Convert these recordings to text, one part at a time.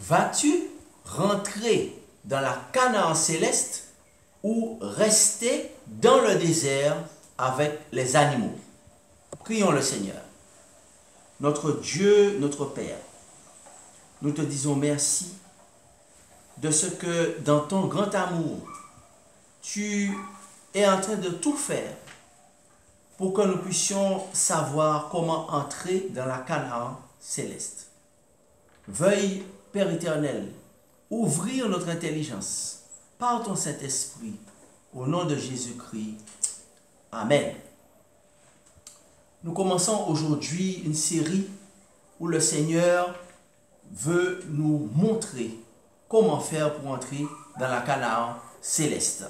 vas-tu rentrer dans la Canaan céleste ou rester dans le désert avec les animaux? Prions le Seigneur. Notre Dieu, notre Père, nous te disons merci de ce que dans ton grand amour, tu es en train de tout faire pour que nous puissions savoir comment entrer dans la Canaan céleste. Veuille, Père éternel, ouvrir notre intelligence par ton Saint-Esprit, au nom de Jésus-Christ. Amen. Nous commençons aujourd'hui une série où le Seigneur veut nous montrer comment faire pour entrer dans la Canaan céleste.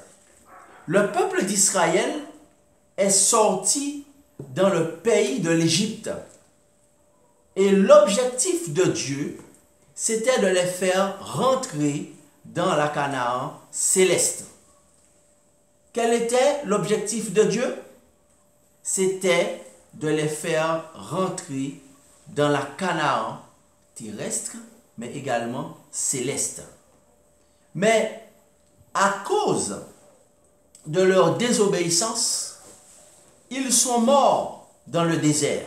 Le peuple d'Israël est sorti dans le pays de l'Égypte. Et l'objectif de Dieu, c'était de les faire rentrer dans la Canaan céleste. Quel était l'objectif de Dieu? C'était de les faire rentrer dans la Canaan terrestre, mais également céleste. Mais à cause de leur désobéissance, ils sont morts dans le désert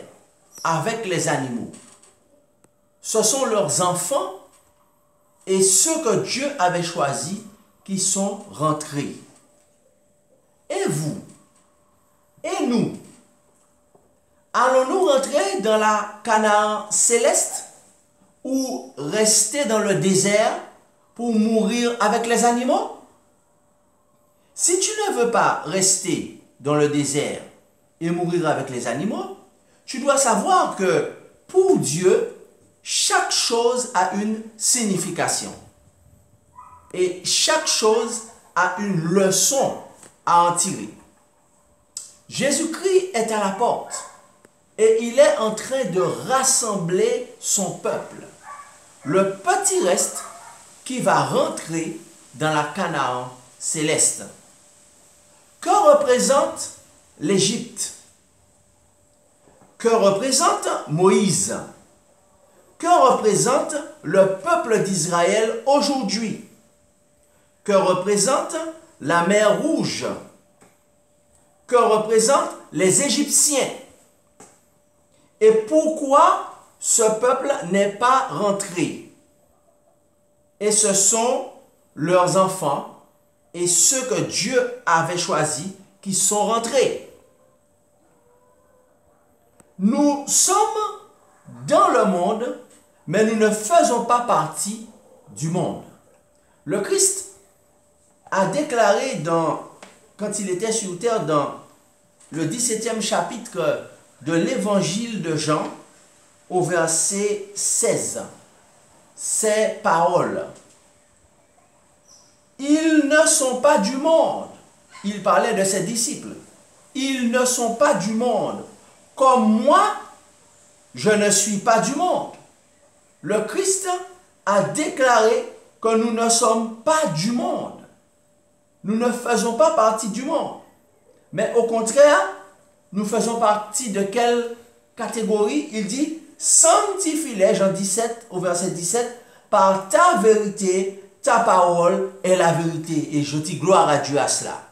avec les animaux. Ce sont leurs enfants et ceux que Dieu avait choisis qui sont rentrés. Et vous, et nous, allons-nous rentrer dans la Canaan céleste ou rester dans le désert pour mourir avec les animaux? Si tu ne veux pas rester dans le désert et mourir avec les animaux, tu dois savoir que pour Dieu, chaque chose a une signification. Et chaque chose a une leçon à en tirer. Jésus-Christ est à la porte et il est en train de rassembler son peuple. Le petit reste qui va rentrer dans la Canaan céleste. Que représente l'Égypte? Que représente Moïse? Que représente le peuple d'Israël aujourd'hui? Que représente la mer Rouge? Que représentent les Égyptiens? Et pourquoi ce peuple n'est pas rentré? Et ce sont leurs enfants et ceux que Dieu avait choisis qui sont rentrés. Nous sommes dans le monde, mais nous ne faisons pas partie du monde. Le Christ a déclaré quand il était sur terre dans le 17e chapitre de l'évangile de Jean, au verset 16, ces paroles. Ils ne sont pas du monde. Il parlait de ses disciples. Ils ne sont pas du monde. Comme moi, je ne suis pas du monde. Le Christ a déclaré que nous ne sommes pas du monde. Nous ne faisons pas partie du monde. Mais au contraire, nous faisons partie de quelle catégorie? Il dit, sanctifie-les, Jean 17, au verset 17, par ta vérité, ta parole est la vérité. Et je dis gloire à Dieu à cela.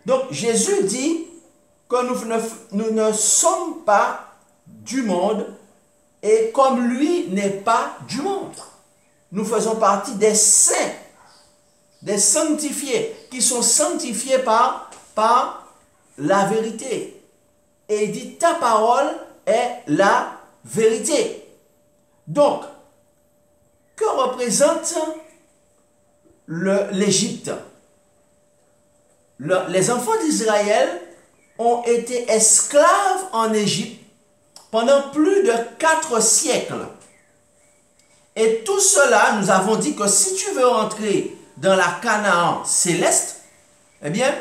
Donc Jésus dit que nous ne sommes pas du monde et comme lui n'est pas du monde. Nous faisons partie des saints, des sanctifiés, qui sont sanctifiés par la vérité. Et il dit ta parole est la vérité. Donc, que représente l'Égypte? Les enfants d'Israël ont été esclaves en Égypte pendant plus de 4 siècles. Et tout cela, nous avons dit que si tu veux entrer dans la Canaan céleste, eh bien,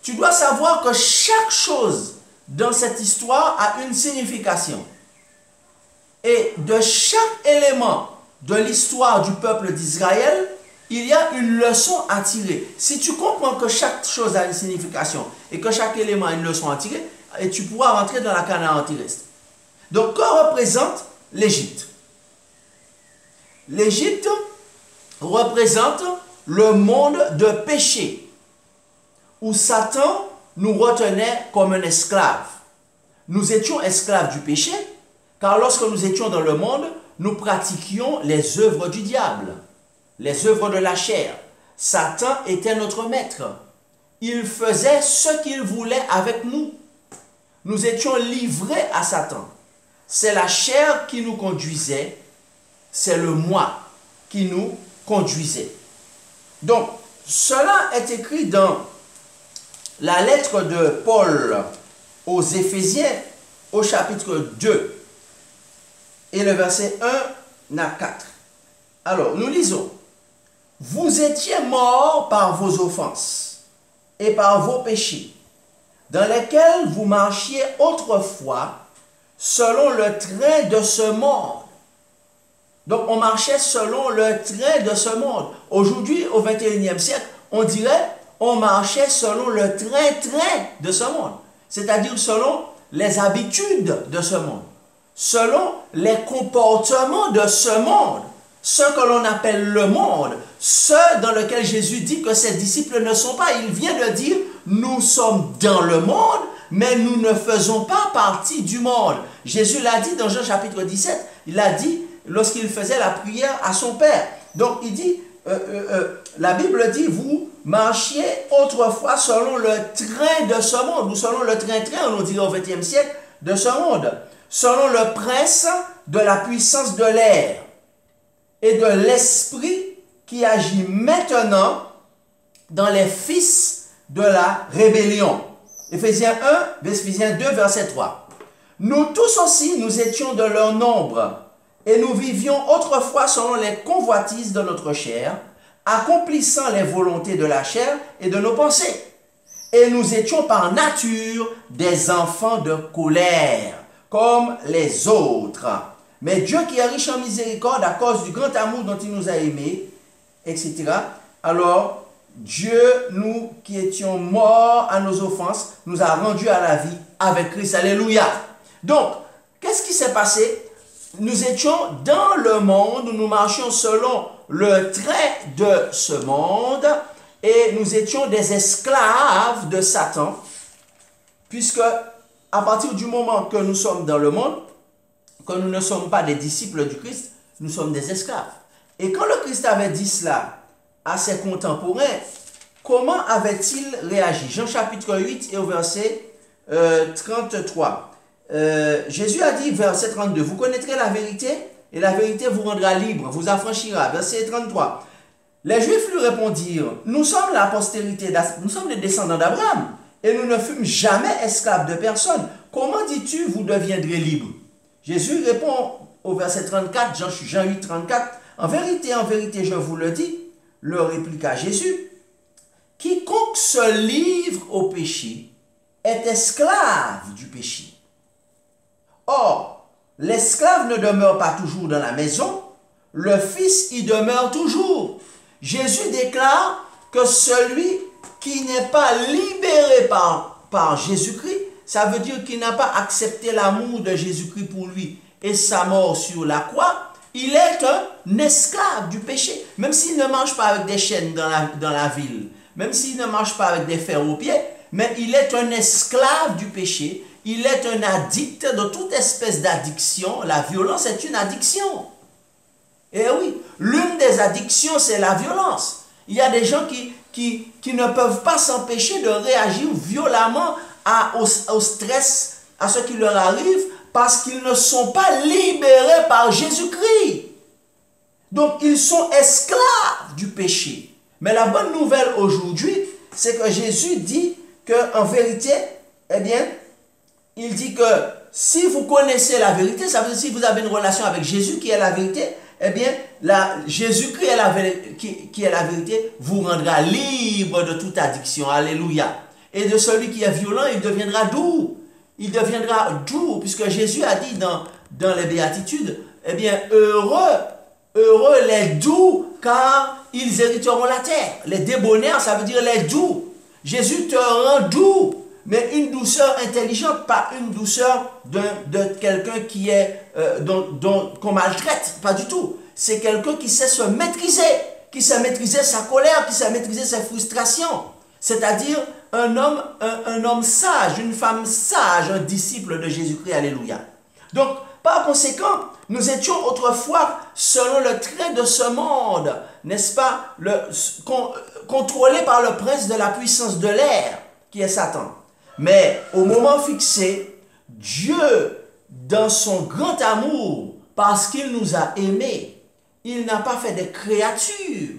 tu dois savoir que chaque chose dans cette histoire a une signification. Et de chaque élément de l'histoire du peuple d'Israël, il y a une leçon à tirer. Si tu comprends que chaque chose a une signification et que chaque élément a une leçon à tirer, et tu pourras rentrer dans la Canaan terrestre. Donc, que représente l'Égypte? L'Égypte représente le monde de péché, où Satan nous retenait comme un esclave. Nous étions esclaves du péché, car lorsque nous étions dans le monde, nous pratiquions les œuvres du diable, les œuvres de la chair. Satan était notre maître. Il faisait ce qu'il voulait avec nous. Nous étions livrés à Satan. C'est la chair qui nous conduisait, c'est le moi qui nous conduisait. Donc, cela est écrit dans la lettre de Paul aux Éphésiens, au chapitre 2, et le verset 1 à 4. Alors, nous lisons. « Vous étiez morts par vos offenses et par vos péchés, dans lesquels vous marchiez autrefois selon le train de ce monde. » Donc, on marchait selon le train de ce monde. Aujourd'hui, au 21e siècle, on dirait on marchait selon le train-train de ce monde. C'est-à-dire selon les habitudes de ce monde, selon les comportements de ce monde, ce que l'on appelle le monde, ce dans lequel Jésus dit que ses disciples ne sont pas. Il vient de dire, nous sommes dans le monde, mais nous ne faisons pas partie du monde. Jésus l'a dit dans Jean chapitre 17, il a dit lorsqu'il faisait la prière à son Père. Donc il dit, la Bible dit, vous marchiez autrefois selon le train de ce monde, ou selon le train-train, on dirait au XXe siècle, de ce monde, selon le prince de la puissance de l'air et de l'esprit qui agit maintenant dans les fils de la rébellion. Éphésiens 1, Éphésiens 2, verset 3. Nous tous aussi, nous étions de leur nombre, et nous vivions autrefois selon les convoitises de notre chair, accomplissant les volontés de la chair et de nos pensées. Et nous étions par nature des enfants de colère, comme les autres. Mais Dieu qui est riche en miséricorde à cause du grand amour dont il nous a aimés, etc. Alors, Dieu, nous qui étions morts à nos offenses, nous a rendus à la vie avec Christ. Alléluia. Donc, qu'est-ce qui s'est passé? Nous étions dans le monde, nous marchions selon le trait de ce monde et nous étions des esclaves de Satan, puisque à partir du moment que nous sommes dans le monde, que nous ne sommes pas des disciples du Christ, nous sommes des esclaves. Et quand le Christ avait dit cela à ses contemporains, comment avait-il réagi? Jean chapitre 8 et au verset 33. Jésus a dit, verset 32, « Vous connaîtrez la vérité, et la vérité vous rendra libre, vous affranchira. » Verset 33. Les Juifs lui répondirent, « Nous sommes la postérité, nous sommes les descendants d'Abraham, et nous ne fûmes jamais esclaves de personne. Comment dis-tu, vous deviendrez libres » Jésus répond au verset 34, Jean 8, 34, « En vérité, je vous le dis, leur répliqua Jésus, quiconque se livre au péché est esclave du péché. Or, l'esclave ne demeure pas toujours dans la maison, le Fils y demeure toujours. » Jésus déclare que celui qui n'est pas libéré par Jésus-Christ, ça veut dire qu'il n'a pas accepté l'amour de Jésus-Christ pour lui et sa mort sur la croix, il est un esclave du péché. Même s'il ne marche pas avec des chaînes dans la ville, même s'il ne marche pas avec des fers aux pieds, mais il est un esclave du péché, il est un addict de toute espèce d'addiction. La violence est une addiction. Et oui, l'une des addictions, c'est la violence. Il y a des gens qui ne peuvent pas s'empêcher de réagir violemment au stress, à ce qui leur arrive, parce qu'ils ne sont pas libérés par Jésus-Christ. Donc, ils sont esclaves du péché. Mais la bonne nouvelle aujourd'hui, c'est que Jésus dit qu'en vérité, eh bien, il dit que si vous connaissez la vérité, ça veut dire si vous avez une relation avec Jésus qui est la vérité, eh bien, Jésus-Christ qui est la vérité vous rendra libre de toute addiction. Alléluia. Et de celui qui est violent, il deviendra doux. Il deviendra doux, puisque Jésus a dit dans les béatitudes, eh bien, heureux les doux, car ils hériteront la terre. Les débonnaires, ça veut dire les doux. Jésus te rend doux, mais une douceur intelligente, pas une douceur de quelqu'un qui est qu'on maltraite, pas du tout. C'est quelqu'un qui sait se maîtriser, qui sait maîtriser sa colère, qui sait maîtriser ses frustrations. C'est-à-dire un homme sage, une femme sage, un disciple de Jésus-Christ. Alléluia. Donc, par conséquent, nous étions autrefois selon le trait de ce monde, n'est-ce pas, contrôlés par le prince de la puissance de l'air, qui est Satan. Mais au moment fixé, Dieu, dans son grand amour, parce qu'il nous a aimés, il n'a pas fait des créatures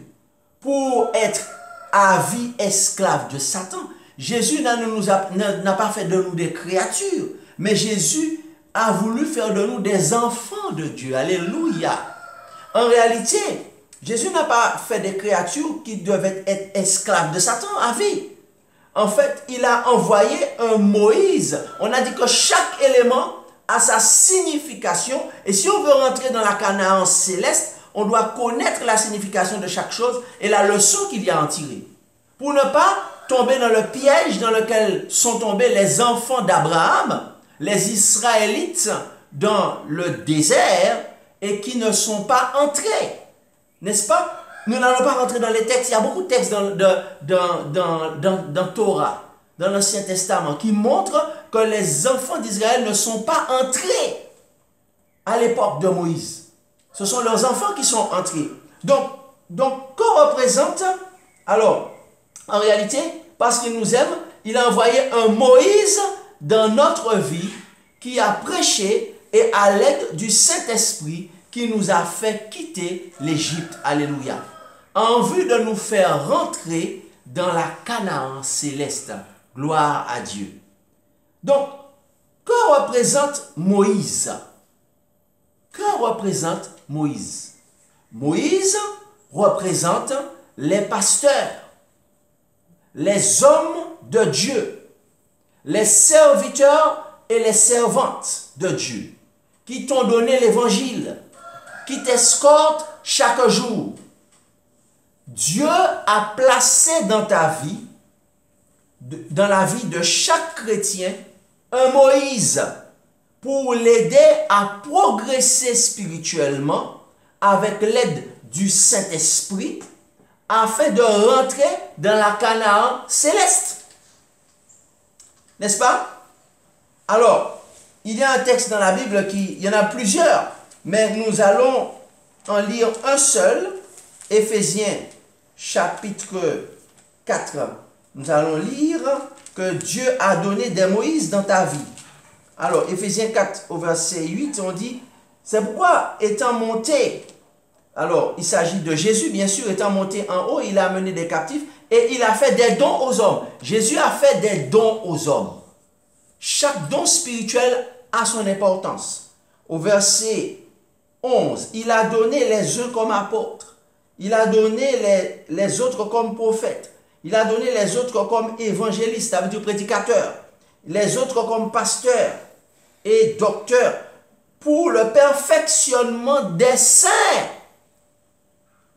pour être à vie esclaves de Satan. Jésus n'a pas fait de nous des créatures, mais Jésus a voulu faire de nous des enfants de Dieu. Alléluia. En réalité, Jésus n'a pas fait des créatures qui devaient être esclaves de Satan à vie. En fait, il a envoyé un Moïse. On a dit que chaque élément a sa signification. Et si on veut rentrer dans la Canaan céleste, on doit connaître la signification de chaque chose et la leçon qu'il y a à en tirer. Pour ne pas tomber dans le piège dans lequel sont tombés les enfants d'Abraham, les Israélites dans le désert et qui ne sont pas entrés. N'est-ce pas? Nous n'allons pas rentrer dans les textes. Il y a beaucoup de textes dans Torah, dans l'Ancien Testament, qui montrent que les enfants d'Israël ne sont pas entrés à l'époque de Moïse. Ce sont leurs enfants qui sont entrés. Donc qu'on représente, alors, en réalité, parce qu'il nous aime, il a envoyé un Moïse dans notre vie qui a prêché et à l'aide du Saint-Esprit qui nous a fait quitter l'Égypte. Alléluia. En vue de nous faire rentrer dans la Canaan céleste. Gloire à Dieu. Donc, que représente Moïse? Que représente Moïse? Moïse représente les pasteurs, les hommes de Dieu, les serviteurs et les servantes de Dieu, qui t'ont donné l'évangile, qui t'escortent chaque jour. Dieu a placé dans ta vie, dans la vie de chaque chrétien, un Moïse pour l'aider à progresser spirituellement avec l'aide du Saint-Esprit afin de rentrer dans la Canaan céleste. N'est-ce pas? Alors, il y a un texte dans la Bible il y en a plusieurs, mais nous allons en lire un seul, Éphésiens chapitre 4. Nous allons lire que Dieu a donné des Moïse dans ta vie. Alors, Éphésiens 4 au verset 8, on dit, c'est pourquoi étant monté, alors il s'agit de Jésus, bien sûr, étant monté en haut, il a amené des captifs et il a fait des dons aux hommes. Jésus a fait des dons aux hommes. Chaque don spirituel a son importance. Au verset 11, il a donné les uns comme apôtres, il a donné les autres comme prophètes, il a donné les autres comme évangélistes, ça veut dire prédicateurs, les autres comme pasteurs et docteurs, pour le perfectionnement des saints.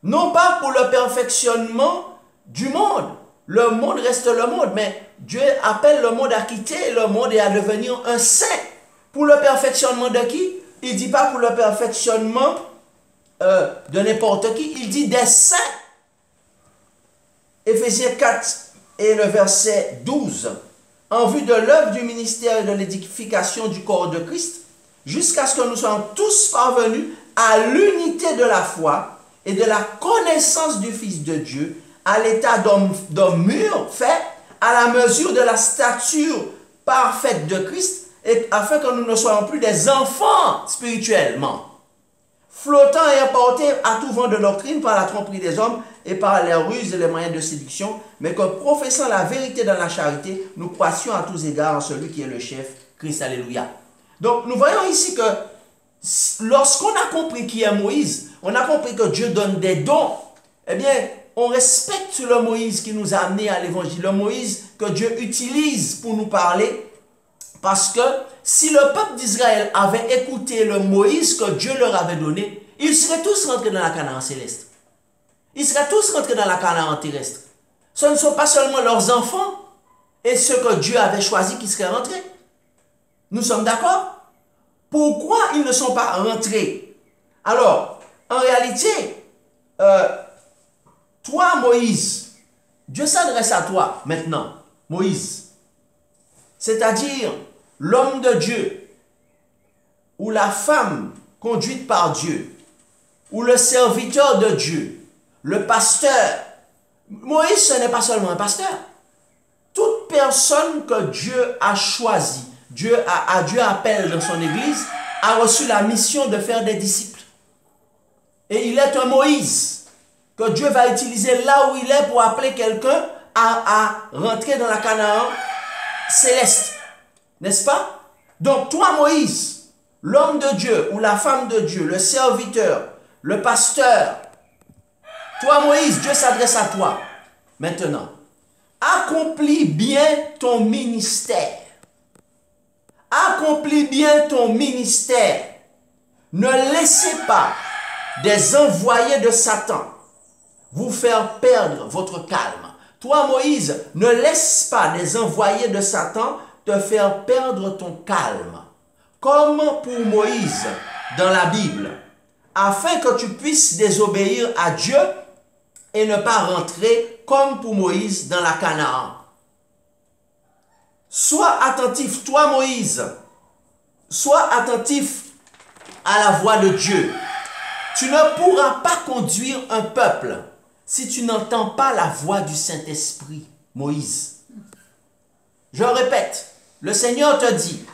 Non pas pour le perfectionnement du monde. Le monde reste le monde, mais Dieu appelle le monde à quitter le monde et à devenir un saint. Pour le perfectionnement de qui? Il ne dit pas pour le perfectionnement de n'importe qui, il dit des saints. Éphésiens 4 et le verset 12. En vue de l'œuvre du ministère et de l'édification du corps de Christ, jusqu'à ce que nous soyons tous parvenus à l'unité de la foi et de la connaissance du Fils de Dieu, à l'état d'homme mûr, fait à la mesure de la stature parfaite de Christ, et afin que nous ne soyons plus des enfants spirituellement, flottant et emportés à tout vent de doctrine par la tromperie des hommes et par les ruses et les moyens de séduction, mais que professant la vérité dans la charité, nous croissions à tous égards en celui qui est le chef, Christ. Alléluia. Donc nous voyons ici que lorsqu'on a compris qui est Moïse, on a compris que Dieu donne des dons, eh bien, on respecte le Moïse qui nous a amenés à l'évangile, le Moïse que Dieu utilise pour nous parler, parce que si le peuple d'Israël avait écouté le Moïse que Dieu leur avait donné, ils seraient tous rentrés dans la Canaan céleste. Ils seraient tous rentrés dans la Canaan terrestre. Ce ne sont pas seulement leurs enfants et ceux que Dieu avait choisis qui seraient rentrés. Nous sommes d'accord? Pourquoi ils ne sont pas rentrés? Alors, en réalité, Moïse, Dieu s'adresse à toi maintenant, Moïse, c'est-à-dire l'homme de Dieu, ou la femme conduite par Dieu, ou le serviteur de Dieu, le pasteur. Moïse, ce n'est pas seulement un pasteur. Toute personne que Dieu a choisie, Dieu appelle dans son église, a reçu la mission de faire des disciples. Et il est un Moïse que Dieu va utiliser là où il est pour appeler quelqu'un à rentrer dans la Canaan céleste. N'est-ce pas? Donc toi, Moïse, l'homme de Dieu ou la femme de Dieu, le serviteur, le pasteur, toi, Moïse, Dieu s'adresse à toi. Maintenant, accomplis bien ton ministère. Accomplis bien ton ministère. Ne laissez pas des envoyés de Satan vous faire perdre votre calme. Toi, Moïse, ne laisse pas des envoyés de Satan te faire perdre ton calme. Comme pour Moïse dans la Bible, afin que tu puisses désobéir à Dieu et ne pas rentrer comme pour Moïse dans la Canaan. Sois attentif, toi Moïse, sois attentif à la voix de Dieu. Tu ne pourras pas conduire un peuple si tu n'entends pas la voix du Saint-Esprit, Moïse. Je répète, le Seigneur te dit,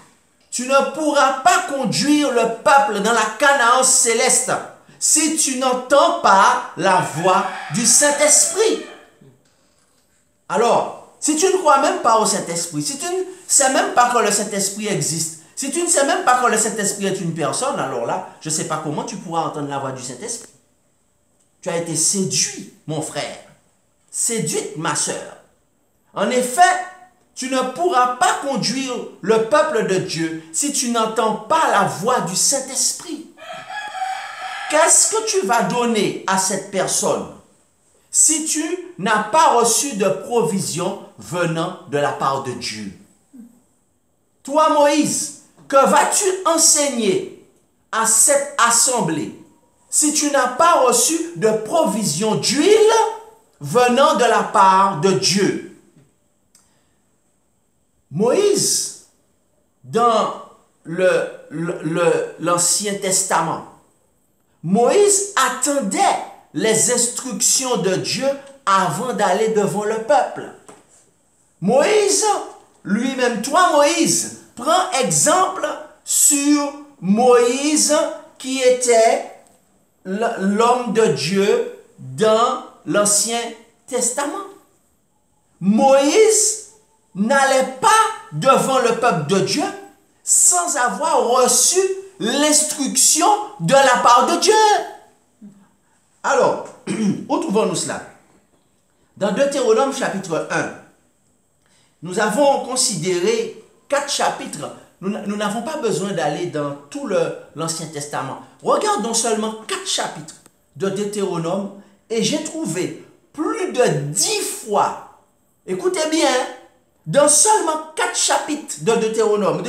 tu ne pourras pas conduire le peuple dans la Canaan céleste si tu n'entends pas la voix du Saint-Esprit. Alors, si tu ne crois même pas au Saint-Esprit, si tu ne sais même pas que le Saint-Esprit existe, si tu ne sais même pas que le Saint-Esprit est une personne, alors là, je ne sais pas comment tu pourras entendre la voix du Saint-Esprit. Tu as été séduit, mon frère. Séduite, ma sœur. En effet, tu ne pourras pas conduire le peuple de Dieu si tu n'entends pas la voix du Saint-Esprit. Qu'est-ce que tu vas donner à cette personne si tu n'as pas reçu de provision venant de la part de Dieu? Toi, Moïse, que vas-tu enseigner à cette assemblée si tu n'as pas reçu de provision d'huile venant de la part de Dieu? Moïse, dans l'Ancien Testament, Moïse attendait les instructions de Dieu avant d'aller devant le peuple. Moïse, lui-même, toi Moïse, prends exemple sur Moïse qui était l'homme de Dieu dans l'Ancien Testament. Moïse n'allait pas devant le peuple de Dieu sans avoir reçu l'instruction de la part de Dieu. Alors, où trouvons-nous cela? Dans Deutéronome chapitre 1, nous avons considéré 4 chapitres. Nous n'avons pas besoin d'aller dans tout l'Ancien Testament. Regardons seulement 4 chapitres de Deutéronome et j'ai trouvé plus de 10 fois, écoutez bien, dans seulement 4 chapitres de Deutéronome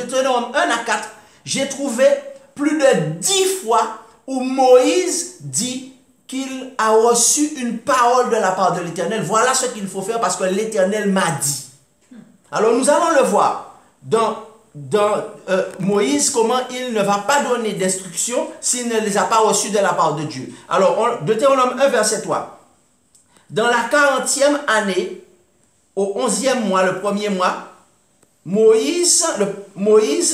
1 à 4, j'ai trouvé plus de 10 fois où Moïse dit qu'il a reçu une parole de la part de l'Éternel. Voilà ce qu'il faut faire parce que l'Éternel m'a dit. Alors nous allons le voir dans Moïse, comment il ne va pas donner d'instructions s'il ne les a pas reçues de la part de Dieu. Alors, Deutéronome 1, verset 3. Dans la 40e année, au 11e mois, le premier mois, Moïse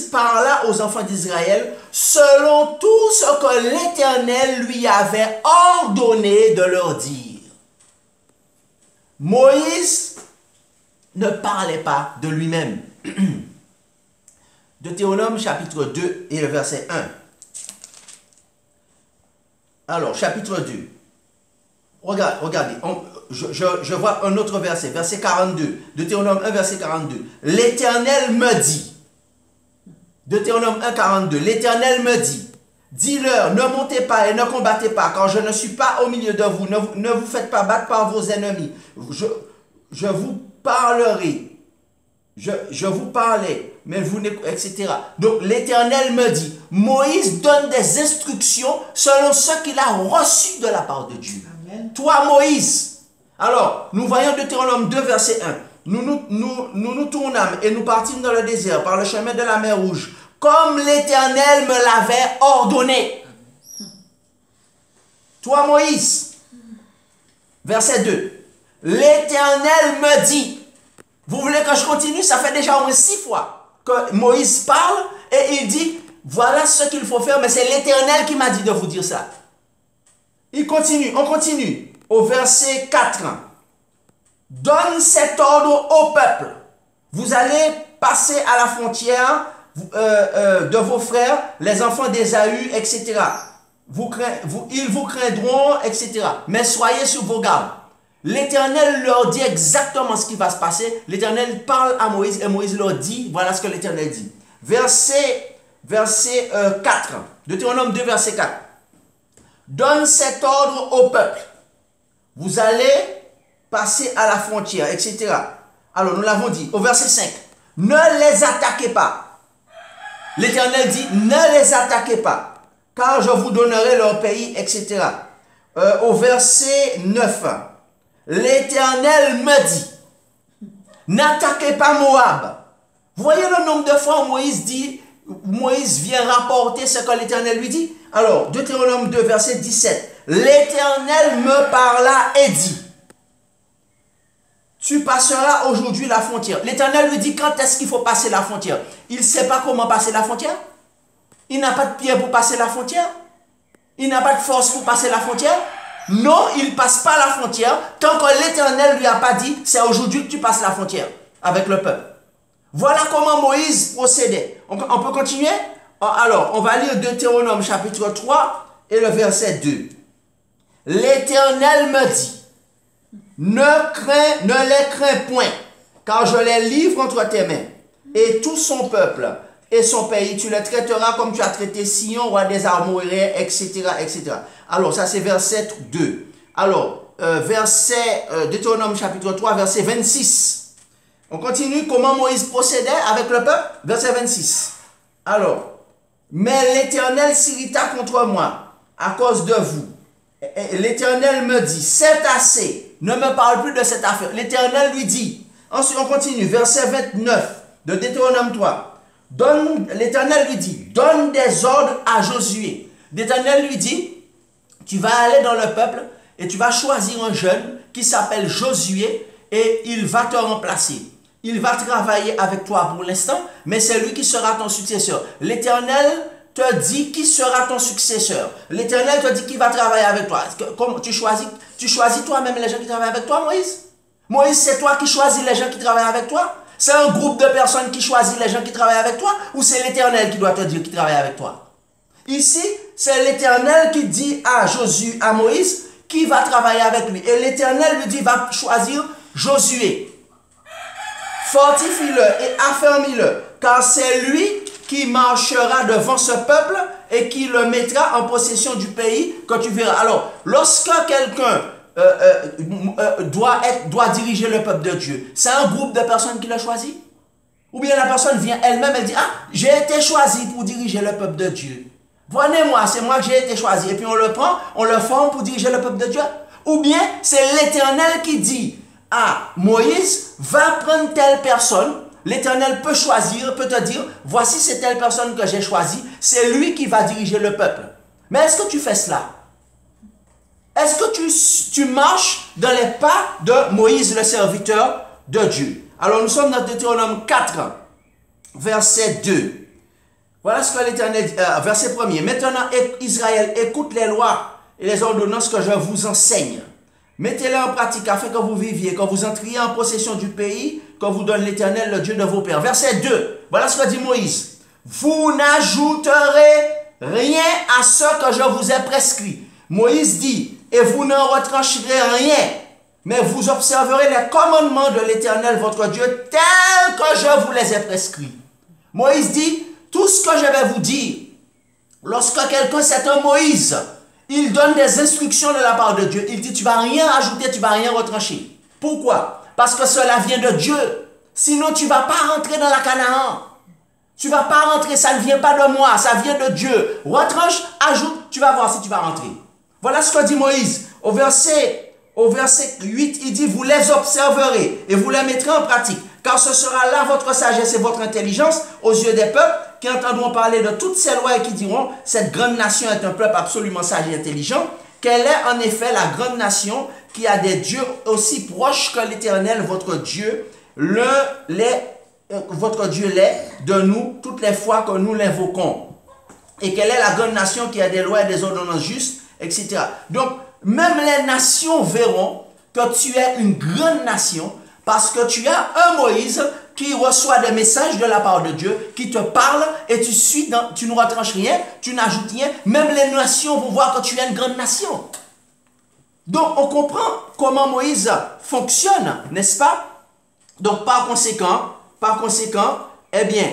parla aux enfants d'Israël selon tout ce que l'Éternel lui avait ordonné de leur dire. Moïse ne parlait pas de lui-même. Deutéronome chapitre 2 et le verset 1. Alors, chapitre 2. Regardez, je vois un autre verset, verset 42. Deutéronome 1, verset 42. L'Éternel me dit. Deutéronome 1, 42. L'Éternel me dit. Dis-leur, ne montez pas et ne combattez pas, car je ne suis pas au milieu de vous. Ne vous faites pas battre par vos ennemis. Je vous parlerai. Je vous parlais, mais vous n'écoutez, etc. Donc l'Éternel me dit, Moïse donne des instructions selon ce qu'il a reçu de la part de Dieu. Amen. Toi Moïse, Alors, nous voyons Deutéronome 2, verset 1. Nous tournâmes et nous partîmes dans le désert par le chemin de la mer Rouge, comme l'Éternel me l'avait ordonné. Toi, Moïse, verset 2. L'Éternel me dit. Vous voulez que je continue? Ça fait déjà au moins 6 fois que Moïse parle et il dit, voilà ce qu'il faut faire, mais c'est l'Éternel qui m'a dit de vous dire ça. Il continue, on continue. Au verset 4. Donne cet ordre au peuple. Vous allez passer à la frontière de vos frères, les enfants d'Ésaü, etc. Ils vous craindront, etc. Mais soyez sur vos gardes. L'Éternel leur dit exactement ce qui va se passer. L'Éternel parle à Moïse et Moïse leur dit, voilà ce que l'Éternel dit. Verset 4. Deutéronome 2, verset 4. Donne cet ordre au peuple. Vous allez passer à la frontière, etc. Alors, nous l'avons dit. Au verset 5. Ne les attaquez pas. L'Éternel dit, ne les attaquez pas, car je vous donnerai leur pays, etc. Au verset 9. L'Éternel me dit, n'attaquez pas Moab. Vous voyez le nombre de fois où Moïse vient rapporter ce que l'Éternel lui dit. Alors, Deutéronome 2, verset 17. L'Éternel me parla et dit, tu passeras aujourd'hui la frontière. L'Éternel lui dit quand est-ce qu'il faut passer la frontière. Il ne sait pas comment passer la frontière. Il n'a pas de pierre pour passer la frontière. Il n'a pas de force pour passer la frontière. Non, il ne passe pas la frontière tant que l'Éternel ne lui a pas dit, c'est aujourd'hui que tu passes la frontière avec le peuple. Voilà comment Moïse procédait. On peut continuer? Alors, on va lire Deutéronome chapitre 3 et le verset 2. L'Éternel me dit, ne les crains point, car je les livre entre tes mains, et tout son peuple et son pays, tu les traiteras comme tu as traité Sion, roi des Amoréens, etc., etc. Alors, ça c'est verset 2. Alors, Deutéronome chapitre 3, verset 26. On continue comment Moïse procédait avec le peuple. Verset 26. Alors, mais l'Éternel s'irrita contre moi à cause de vous. L'Éternel me dit, c'est assez. Ne me parle plus de cette affaire. L'Éternel lui dit. Ensuite, on continue. Verset 29 de Deutéronome 3. L'Éternel lui dit, donne des ordres à Josué. L'Éternel lui dit, tu vas aller dans le peuple et tu vas choisir un jeune qui s'appelle Josué et il va te remplacer. Il va travailler avec toi pour l'instant, mais c'est lui qui sera ton successeur. L'Éternel te dit qui sera ton successeur. L'Éternel te dit qui va travailler avec toi. Comme tu choisis toi-même les gens qui travaillent avec toi, Moïse? Moïse, c'est toi qui choisis les gens qui travaillent avec toi? C'est un groupe de personnes qui choisit les gens qui travaillent avec toi? Ou c'est l'Éternel qui doit te dire qui travaille avec toi? Ici, c'est l'Éternel qui dit à Moïse qui va travailler avec lui. Et l'Éternel lui dit, va choisir Josué. Fortifie-le et affermis-le, car c'est lui qui marchera devant ce peuple et qui le mettra en possession du pays que tu verras. Alors, lorsque quelqu'un doit diriger le peuple de Dieu, c'est un groupe de personnes qui le choisit? Ou bien la personne vient elle-même, elle dit, j'ai été choisi pour diriger le peuple de Dieu. Prenez-moi, c'est moi que j'ai été choisi. Et puis on le prend, on le forme pour diriger le peuple de Dieu. Ou bien c'est l'Éternel qui dit à Moïse, va prendre telle personne. L'Éternel peut choisir, peut te dire, voici c'est telle personne que j'ai choisie. C'est lui qui va diriger le peuple. Mais est-ce que tu fais cela? Est-ce que tu marches dans les pas de Moïse, le serviteur de Dieu? Alors nous sommes dans Deutéronome 4, verset 2. Voilà ce que l'Éternel dit, verset 1er. Maintenant, Israël, écoute les lois et les ordonnances que je vous enseigne. Mettez-les en pratique afin que vous viviez, que vous entriez en possession du pays que vous donne l'Éternel, le Dieu de vos pères. Verset 2. Voilà ce que dit Moïse. Vous n'ajouterez rien à ce que je vous ai prescrit. Moïse dit, et vous n'en retrancherez rien, mais vous observerez les commandements de l'Éternel, votre Dieu, tels que je vous les ai prescrits. Moïse dit, tout ce que je vais vous dire, lorsque quelqu'un, c'est un Moïse, il donne des instructions de la part de Dieu. Il dit, tu ne vas rien ajouter, tu ne vas rien retrancher. Pourquoi? Parce que cela vient de Dieu. Sinon, tu ne vas pas rentrer dans la Canaan. Tu ne vas pas rentrer, ça ne vient pas de moi, ça vient de Dieu. Retranche, ajoute, tu vas voir si tu vas rentrer. Voilà ce que dit Moïse au verset au verset 8, il dit, vous les observerez et vous les mettrez en pratique, car ce sera là votre sagesse et votre intelligence aux yeux des peuples qui entendront parler de toutes ces lois et qui diront, cette grande nation est un peuple absolument sage et intelligent. Quelle est en effet la grande nation qui a des dieux aussi proches que l'Éternel, votre Dieu, votre Dieu l'est de nous toutes les fois que nous l'invoquons. Et quelle est la grande nation qui a des lois et des ordonnances justes, etc. Donc, même les nations verront que tu es une grande nation parce que tu as un Moïse qui reçoit des messages de la part de Dieu, qui te parle et tu suis, tu ne retranches rien, tu n'ajoutes rien. Même les nations vont voir que tu es une grande nation. Donc, on comprend comment Moïse fonctionne, n'est-ce pas? Donc, par conséquent, eh bien,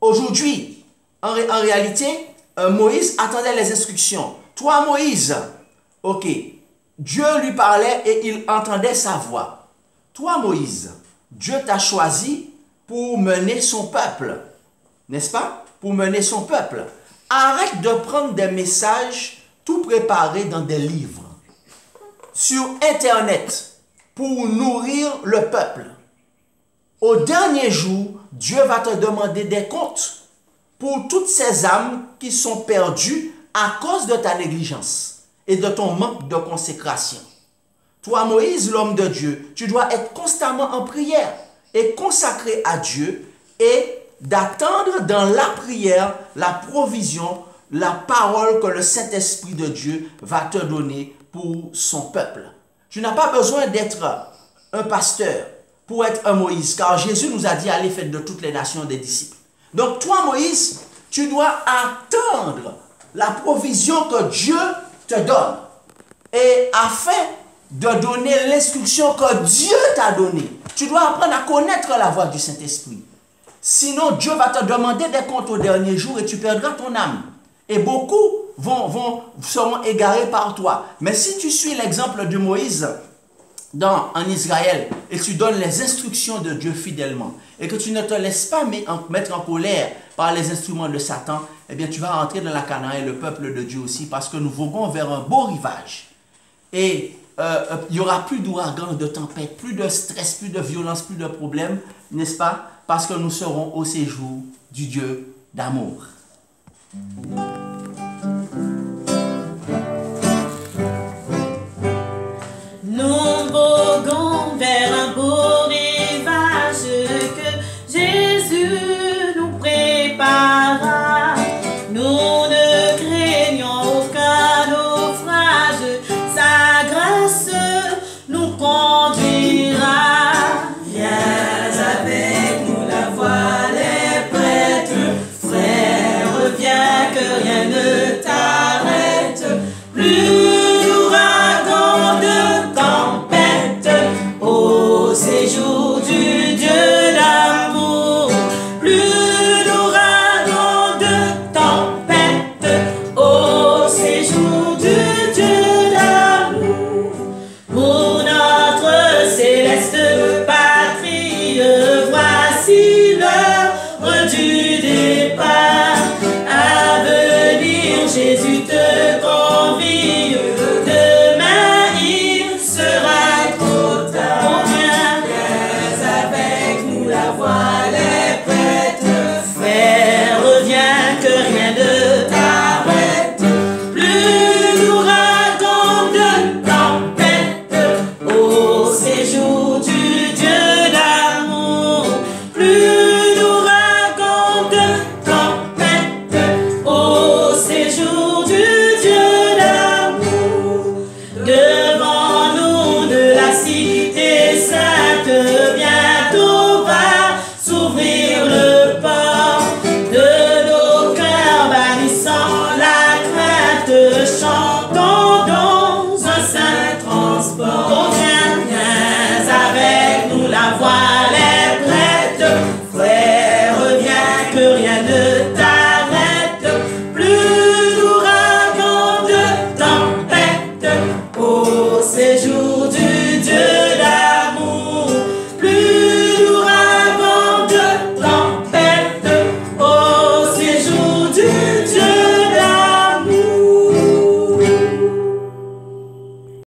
aujourd'hui, en réalité, Moïse attendait les instructions. Toi, Moïse, ok, Dieu lui parlait et il entendait sa voix. Toi, Moïse, Dieu t'a choisi pour mener son peuple, n'est-ce pas? Pour mener son peuple. Arrête de prendre des messages tout préparés dans des livres, sur Internet, pour nourrir le peuple. Au dernier jour, Dieu va te demander des comptes pour toutes ces âmes qui sont perdues à cause de ta négligence et de ton manque de consécration. Toi, Moïse, l'homme de Dieu, tu dois être constamment en prière et consacré à Dieu et d'attendre dans la prière la provision, la parole que le Saint-Esprit de Dieu va te donner pour son peuple. Tu n'as pas besoin d'être un pasteur pour être un Moïse, car Jésus nous a dit allez faire de toutes les nations des disciples. Donc toi, Moïse, tu dois attendre la provision que Dieu te donne. Et afin de donner l'instruction que Dieu t'a donnée, tu dois apprendre à connaître la voix du Saint-Esprit. Sinon, Dieu va te demander des comptes au dernier jour et tu perdras ton âme. Et beaucoup seront égarés par toi. Mais si tu suis l'exemple de Moïse en Israël et tu donnes les instructions de Dieu fidèlement et que tu ne te laisses pas mettre en colère par les instruments de Satan, eh bien tu vas rentrer dans la Canaan et le peuple de Dieu aussi parce que nous voguons vers un beau rivage. Et il n'y aura plus d'ouragan, de tempête, plus de stress, plus de violence, plus de problèmes, n'est-ce pas? Parce que nous serons au séjour du Dieu d'amour. Nous voguons vers un beau rivage que Jésus nous prépara. Nous ne craignons aucun naufrage, sa grâce nous conduira. Viens avec nous, la voile est prête. Frère, viens que rien ne t'arrête. Plus d'ouragan, de tempête, au séjour du Dieu d'amour. Plus d'ouragan, de tempête, au séjour du Dieu d'amour. Pour notre céleste patrie, voici l'heure du départ. À venir, Jésus te convie. Demain, il sera trop tard. Viens avec nous, la voile est prête. Frère, reviens que rien ne t'arrête. Plus d'ouragan, de tempête, au séjour du Dieu d'amour. Plus d'ouragan, de tempête, au séjour du Dieu d'amour. Devant nous de la cité sainte, bientôt va s'ouvrir le port de nos cœurs bannissant la crainte, chantons dans un saint transport.